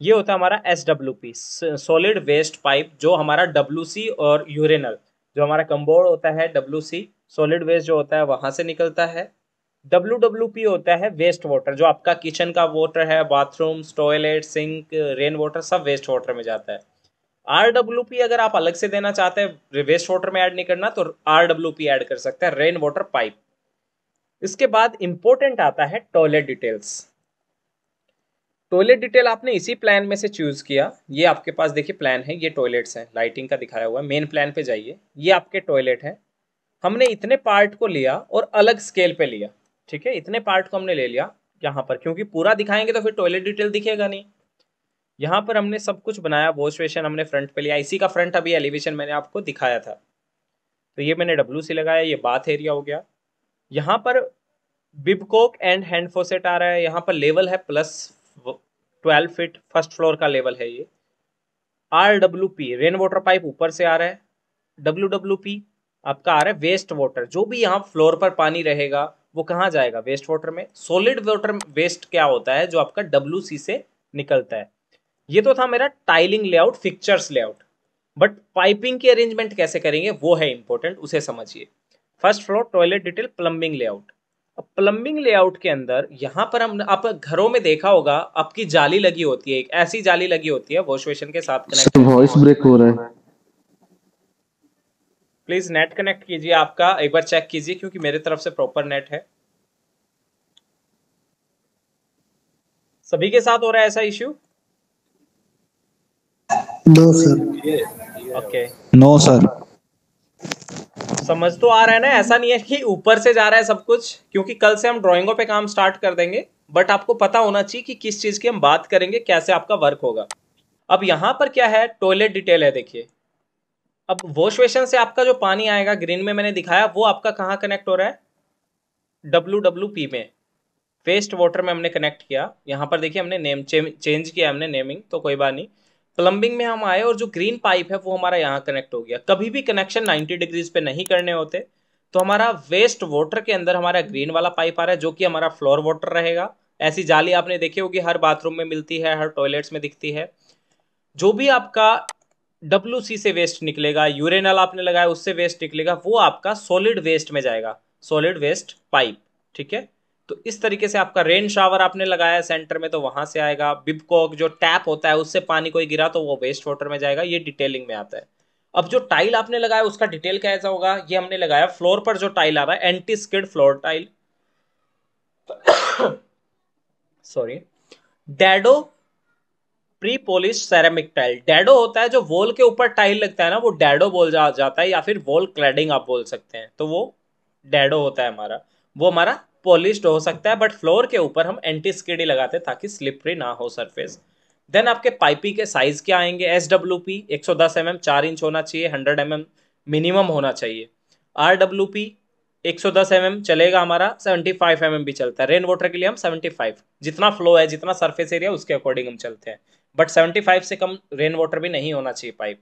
ये होता है हमारा SWP सॉलिड वेस्ट पाइप, जो हमारा WC और यूरेनल, जो हमारा कम्बोर्ड होता है WC सॉलिड वेस्ट जो होता है वहां से निकलता है। WWP होता है वेस्ट वाटर, जो आपका किचन का वाटर है, bathrooms, toilet, sink, rain water, सब वेस्ट वाटर में जाता है। RWP अगर आप अलग से देना चाहते हैं, वेस्ट वाटर में ऐड नहीं करना, तो RWP ऐड कर सकते हैं, रेन वाटर पाइप। इसके बाद इंपॉर्टेंट आता है टॉयलेट डिटेल्स। टॉयलेट डिटेल आपने इसी प्लान में से चूज किया, ये आपके पास देखिए प्लान है, ये टॉयलेट्स हैं, लाइटिंग का दिखाया हुआ है। मेन प्लान पे जाइए, ये आपके टॉयलेट है। हमने इतने पार्ट को लिया और अलग स्केल पे लिया, ठीक है, इतने पार्ट को हमने ले लिया यहाँ पर, क्योंकि पूरा दिखाएंगे तो फिर टॉयलेट डिटेल दिखेगा नहीं। यहाँ पर हमने सब कुछ बनाया, वॉश बेसिन हमने फ्रंट पे लिया, इसी का फ्रंट अभी एलिवेशन मैंने आपको दिखाया था। तो ये मैंने WC लगाया, ये बाथ एरिया हो गया। यहाँ पर बिबकोक एंड हैंड फोसेट आ रहा है, यहाँ पर लेवल है +12 फीट, फर्स्ट फ्लोर का लेवल है ये। RWP रेन वाटर पाइप ऊपर से आ रहा है। WWP आपका आ रहा है वेस्ट वाटर, जो भी यहाँ फ्लोर पर पानी रहेगा वो कहाँ जाएगा, वेस्ट वाटर में। सॉलिड वाटर वेस्ट क्या होता है, जो आपका WC से निकलता है। ये तो था मेरा tiling layout, fixtures layout, but piping की अरेंजमेंट कैसे करेंगे वो है इंपॉर्टेंट, उसे समझिए। First floor toilet detail, plumbing layout. अब प्लम्बिंग लेआउट के अंदर यहाँ पर हम, आप घरों में देखा होगा आपकी जाली लगी होती है, एक ऐसी जाली लगी होती है वॉश बेसिन के साथ कनेक्ट। वॉइस ब्रेक हो रहा है, प्लीज नेट कनेक्ट कीजिए आपका, एक बार चेक कीजिए, क्योंकि मेरे तरफ से प्रॉपर नेट है। सभी के साथ हो रहा है ऐसा issue? No sir. Okay, no sir. समझ तो आ रहा है ना, ऐसा नहीं है कि ऊपर से जा रहा है सब कुछ, क्योंकि कल से हम ड्राइंगों पे काम स्टार्ट कर देंगे, बट आपको पता होना चाहिए कि किस चीज की हम बात करेंगे, कैसे आपका वर्क होगा। अब यहाँ पर क्या है, टॉयलेट डिटेल है देखिए। अब वॉश बेसिन से आपका जो पानी आएगा, ग्रीन में मैंने दिखाया, वो आपका कहाँ कनेक्ट हो रहा है, WWP में, वेस्ट वाटर में हमने कनेक्ट किया। यहाँ पर देखिए हमने नेम चेंज किया, हमने नेमिंग, तो कोई बात नहीं। प्लम्बिंग में हम आए और जो ग्रीन पाइप है वो हमारा यहाँ कनेक्ट हो गया। कभी भी कनेक्शन 90 डिग्रीज पे नहीं करने होते, तो हमारा वेस्ट वाटर के अंदर हमारा ग्रीन वाला पाइप आ रहा है, जो कि हमारा फ्लोर वाटर रहेगा। ऐसी जाली आपने देखी होगी, हर बाथरूम में मिलती है, हर टॉयलेट्स में दिखती है। जो भी आपका WC से वेस्ट निकलेगा, यूरेनल आपने लगाया उससे वेस्ट निकलेगा, वो आपका सॉलिड वेस्ट में जाएगा, सॉलिड वेस्ट पाइप, ठीक है। तो इस तरीके से आपका रेन शावर आपने लगाया है सेंटर में, तो वहां से आएगा। बिबकॉक जो टैप होता है उससे पानी कोई गिरा तो वो वेस्ट वाटर में जाएगा, ये डिटेलिंग में आता है। अब जो टाइल आपने लगाया उसका डिटेल कैसा होगा, ये हमने लगाया फ्लोर पर जो टाइल आ रहा है anti skid floor tile, sorry, dado pre polish ceramic tile. Dado होता है जो वॉल के ऊपर टाइल लगता है ना, वो डैडो जाता है, या फिर वॉल क्लैडिंग आप बोल सकते हैं, तो वो डैडो होता है हमारा। वो हमारा पॉलिश्ड हो सकता है, बट फ्लोर के ऊपर हम एंटी स्किड ही लगाते हैं ताकि स्लिपरी ना हो सरफेस। देन आपके पाइपी के साइज क्या आएंगे, SWP 110 mm 4 इंच होना चाहिए, 100 mm मिनिमम होना चाहिए। RWP 110 mm चलेगा हमारा, 75 mm भी चलता है। रेन वाटर के लिए हम 75, जितना फ्लो है जितना सरफेस एरिया उसके अकॉर्डिंग हम चलते हैं, बट 75 से कम रेन वाटर भी नहीं होना चाहिए पाइप।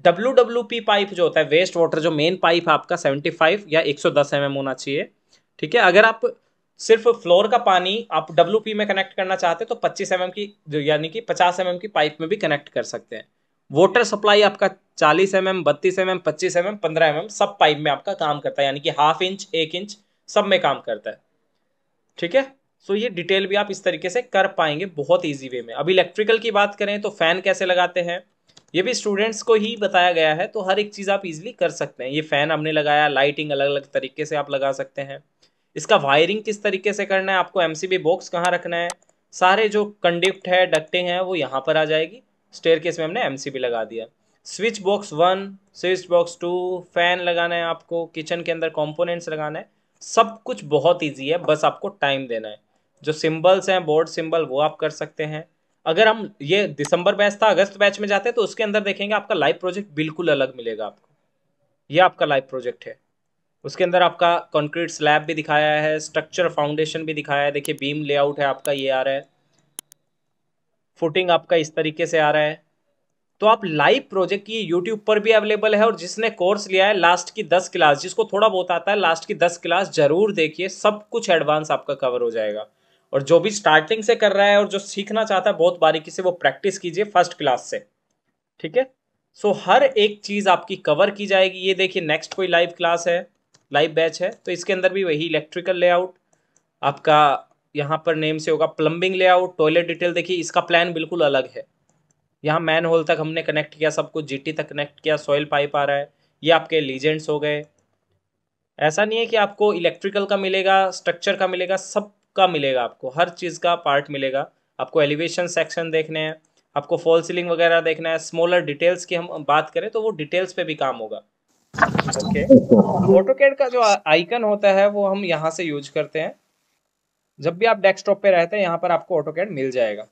WWP पाइप जो होता है वेस्ट वाटर, जो मेन पाइप है आपका 75 या 110 mm होना चाहिए। ठीक है, अगर आप सिर्फ फ्लोर का पानी आप WP में कनेक्ट करना चाहते हैं तो 25 mm की, यानी कि 50 mm की पाइप में भी कनेक्ट कर सकते हैं। वाटर सप्लाई आपका 40 mm, 32 mm, 25 mm, 15 mm सब पाइप में आपका काम करता है, यानी कि ½ इंच 1 इंच सब में काम करता है। ठीक है, सो ये डिटेल भी आप इस तरीके से कर पाएंगे बहुत इजी वे में। अब इलेक्ट्रिकल की बात करें तो फैन कैसे लगाते हैं, ये भी स्टूडेंट्स को ही बताया गया है, तो हर एक चीज़ आप इजीली कर सकते हैं। ये फैन हमने लगाया, लाइटिंग अलग अलग तरीके से आप लगा सकते हैं। इसका वायरिंग किस तरीके से करना है, आपको MCB बॉक्स कहाँ रखना है, सारे जो कंडक्ट है डक्टिंग है वो यहाँ पर आ जाएगी। स्टेयरकेस में हमने MCB लगा दिया। Switch box 1, switch box 2, fan लगाना है आपको, किचन के अंदर कंपोनेंट्स लगाना है, सब कुछ बहुत ईजी है, बस आपको टाइम देना है। जो सिंबल्स हैं बोर्ड सिंबल वो आप कर सकते हैं। अगर हम, ये दिसंबर बैच था, अगस्त बैच में जाते हैं तो उसके अंदर देखेंगे आपका लाइव प्रोजेक्ट बिल्कुल अलग मिलेगा आपको। ये आपका लाइव प्रोजेक्ट है, उसके अंदर आपका कंक्रीट स्लैब भी दिखाया है, स्ट्रक्चर फाउंडेशन भी दिखाया है। देखिए बीम लेआउट है आपका, ये आ रहा है, फुटिंग आपका इस तरीके से आ रहा है। तो आप लाइव प्रोजेक्ट की यूट्यूब पर भी अवेलेबल है, और जिसने कोर्स लिया है लास्ट की 10 क्लास, जिसको थोड़ा बहुत आता है लास्ट की 10 क्लास जरूर देखिए, सब कुछ एडवांस आपका कवर हो जाएगा। और जो भी स्टार्टिंग से कर रहा है और जो सीखना चाहता है बहुत बारीकी से, वो प्रैक्टिस कीजिए फर्स्ट क्लास से। ठीक है, सो हर एक चीज आपकी कवर की जाएगी। ये देखिए नेक्स्ट कोई लाइव क्लास है, लाइव बैच है, तो इसके अंदर भी वही इलेक्ट्रिकल लेआउट आपका यहाँ पर नेम से होगा, प्लम्बिंग लेआउट, टॉयलेट डिटेल। देखिए इसका प्लान बिल्कुल अलग है, यहाँ मैन होल तक हमने कनेक्ट किया, सब कुछ GT तक कनेक्ट किया, सॉइल पाइप आ रहा है, ये आपके लीजेंड्स हो गए। ऐसा नहीं है कि आपको इलेक्ट्रिकल का मिलेगा, स्ट्रक्चर का मिलेगा, सब का मिलेगा, आपको हर चीज़ का पार्ट मिलेगा। आपको एलिवेशन सेक्शन देखने हैं, आपको फॉल सीलिंग वगैरह देखना है, स्मॉलर डिटेल्स की हम बात करें तो वो डिटेल्स पे भी काम होगा। ओके, ऑटोकैड का जो आइकन होता है वो हम यहाँ से यूज करते हैं। जब भी आप डेस्कटॉप पे रहते हैं यहाँ पर आपको ऑटोकैड मिल जाएगा।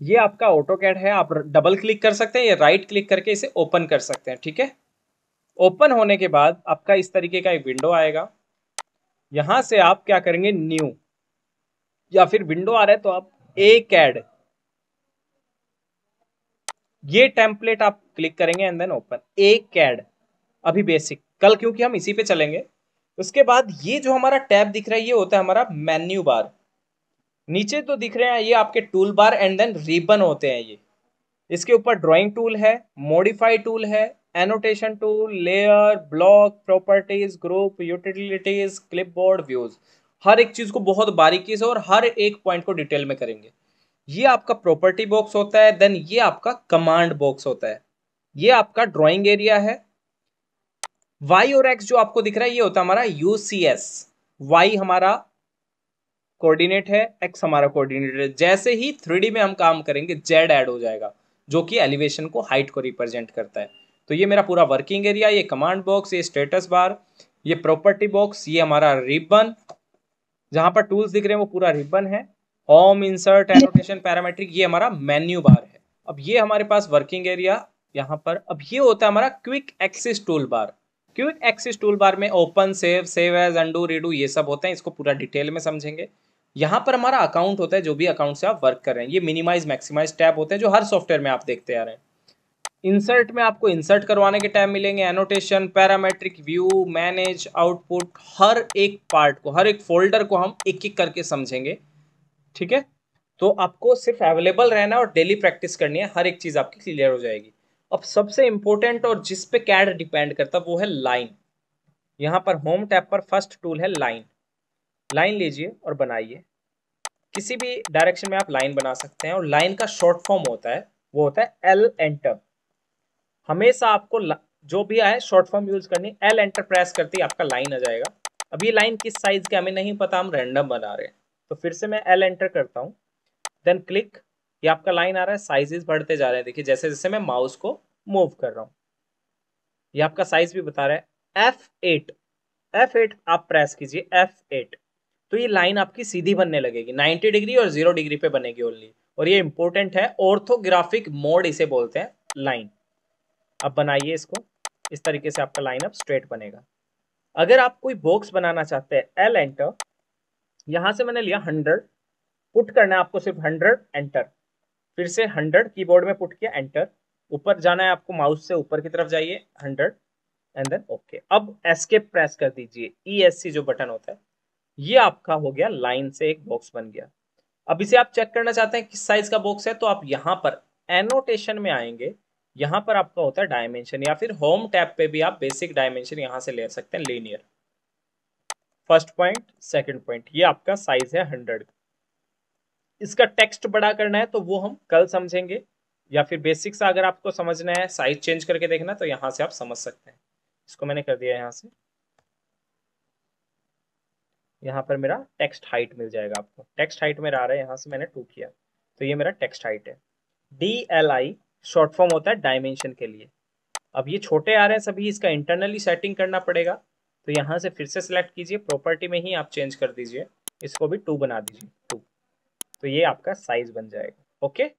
ये आपका ऑटोकैड है, आप डबल क्लिक कर सकते हैं या राइट क्लिक करके इसे ओपन कर सकते हैं। ठीक है, ओपन होने के बाद आपका इस तरीके का एक विंडो आएगा। यहां से आप क्या करेंगे, न्यू, या फिर विंडो आ रहा है तो आप ए कैड, ये टेम्पलेट आप क्लिक करेंगे and then open A CAD. अभी बेसिक, कल क्योंकि हम इसी पे चलेंगे। उसके बाद ये जो हमारा टैब दिख रहा है ये होता है हमारा मेन्यू बार। नीचे तो दिख रहे हैं ये आपके tool bar and then ribbon होते हैं ये। इसके ऊपर ड्राइंग टूल है, मॉडिफाई टूल है, annotation tool, layer, block, properties, group, utilities, clipboard, views, हर एक चीज को बहुत बारीकी से और हर एक पॉइंट को डिटेल में करेंगे। ये आपका प्रॉपर्टी बॉक्स होता है, देन ये आपका कमांड बॉक्स होता है, ये आपका ड्राइंग एरिया है। वाई और एक्स जो आपको दिख रहा है ये होता है हमारा UCS। वाई हमारा कोऑर्डिनेट है, एक्स हमारा कोऑर्डिनेट है। जैसे ही 3D में हम काम करेंगे जेड ऐड हो जाएगा, जो कि एलिवेशन को, हाइट को रिप्रेजेंट करता है। तो ये मेरा पूरा वर्किंग एरिया, ये कमांड बॉक्स, ये स्टेटस बार, ये प्रॉपर्टी बॉक्स, ये हमारा रिबन, जहां पर टूल्स दिख रहे हैं वो पूरा रिबन है। होम, इंसर्ट, एनोटेशन, पैरामेट्रिक, ये हमारा मेन्यू बार है। अब ये हमारे पास वर्किंग एरिया यहाँ पर। अब ये होता है हमारा quick access tool bar. Quick access tool bar में open, save, save as, undo, redo, ये सब होते हैं, इसको पूरा डिटेल में समझेंगे। यहाँ पर हमारा अकाउंट होता है, जो भी अकाउंट से आप वर्क कर रहे हैं। ये मिनिमाइज, मैक्सिमाइज टैब होते हैं जो हर सॉफ्टवेयर में आप देखते आ रहे हैं। इंसर्ट में आपको इंसर्ट करवाने के टैब मिलेंगे, annotation, parametric, view, manage, output, हर एक पार्ट को, हर एक फोल्डर को हम एक एक करके समझेंगे। ठीक है, तो आपको सिर्फ अवेलेबल रहना और डेली प्रैक्टिस करनी है, हर एक चीज आपकी क्लियर हो जाएगी। अब सबसे इंपॉर्टेंट और जिस पे कैड डिपेंड करता है वो है लाइन। यहाँ पर होम टैब पर फर्स्ट टूल है लाइन। लाइन लीजिए और बनाइए। किसी भी डायरेक्शन में आप लाइन बना सकते हैं, और लाइन का शॉर्ट फॉर्म होता है, वो होता है एल एंटर। हमेशा आपको जो भी आए शॉर्ट फॉर्म यूज करनी, एल एंटर प्रेस करते ही आपका लाइन आ जाएगा। अब ये लाइन किस साइज का हमें नहीं पता, हम रैंडम बना रहे हैं, तो फिर से मैं एल एंटर करता हूँ, देन क्लिक। ये आपका लाइन आ रहा है, साइजेस बढ़ते जा रहे हैं, देखिए जैसे जैसे मैं माउस को मूव कर रहा हूँ। ये आपका साइज भी बता रहा है F8। F8 आप प्रेस कीजिए, F8, तो ये लाइन आपकी सीधी बनने लगेगी, 90 डिग्री और 0 डिग्री पे बनेगी ओनली। और ये इंपॉर्टेंट है, ऑर्थोग्राफिक मोड इसे बोलते हैं, लाइन। अब बनाइए इसको, इस तरीके से आपका लाइन अब स्ट्रेट बनेगा। अगर आप कोई बॉक्स बनाना चाहते हैं, एल एंटर, यहां से मैंने लिया 100, पुट करना है आपको सिर्फ 100, एंटर। फिर से 100 कीबोर्ड में पुट किया, एंटर। ऊपर जाना है आपको, माउस से ऊपर की तरफ जाइए, 100, एंड देन ओके। अब एस्केप प्रेस कर दीजिए, ESC जो बटन होता है। ये आपका हो गया, लाइन से एक बॉक्स बन गया। अब इसे आप चेक करना चाहते हैं किस साइज का बॉक्स है, तो आप यहां पर एनोटेशन में आएंगे, यहां पर आपका होता है डायमेंशन, या फिर होम टैब पे भी आप बेसिक डायमेंशन यहां से ले सकते हैं, linear. First point, second point, ये आपका साइज है 100। इसका टेक्स्ट बड़ा करना है तो वो हम कल समझेंगे, या फिर बेसिक सा अगर आपको समझना है, साइज चेंज करके देखना, तो यहां से आप समझ सकते हैं। इसको मैंने कर दिया यहां से, यहाँ पर मेरा टेक्स्ट हाइट मिल जाएगा आपको। टेक्स्ट हाइट मेरा आ रहा है, यहाँ से मैंने 2 किया, तो ये मेरा टेक्स्ट हाइट है। DLI शॉर्ट फॉर्म होता है डायमेंशन के लिए। अब ये छोटे आ रहे हैं सभी, इसका इंटरनली सेटिंग करना पड़ेगा, तो यहाँ से फिर से सिलेक्ट कीजिए, प्रॉपर्टी में ही आप चेंज कर दीजिए, इसको भी 2 बना दीजिए, 2। तो ये आपका साइज बन जाएगा। ओके।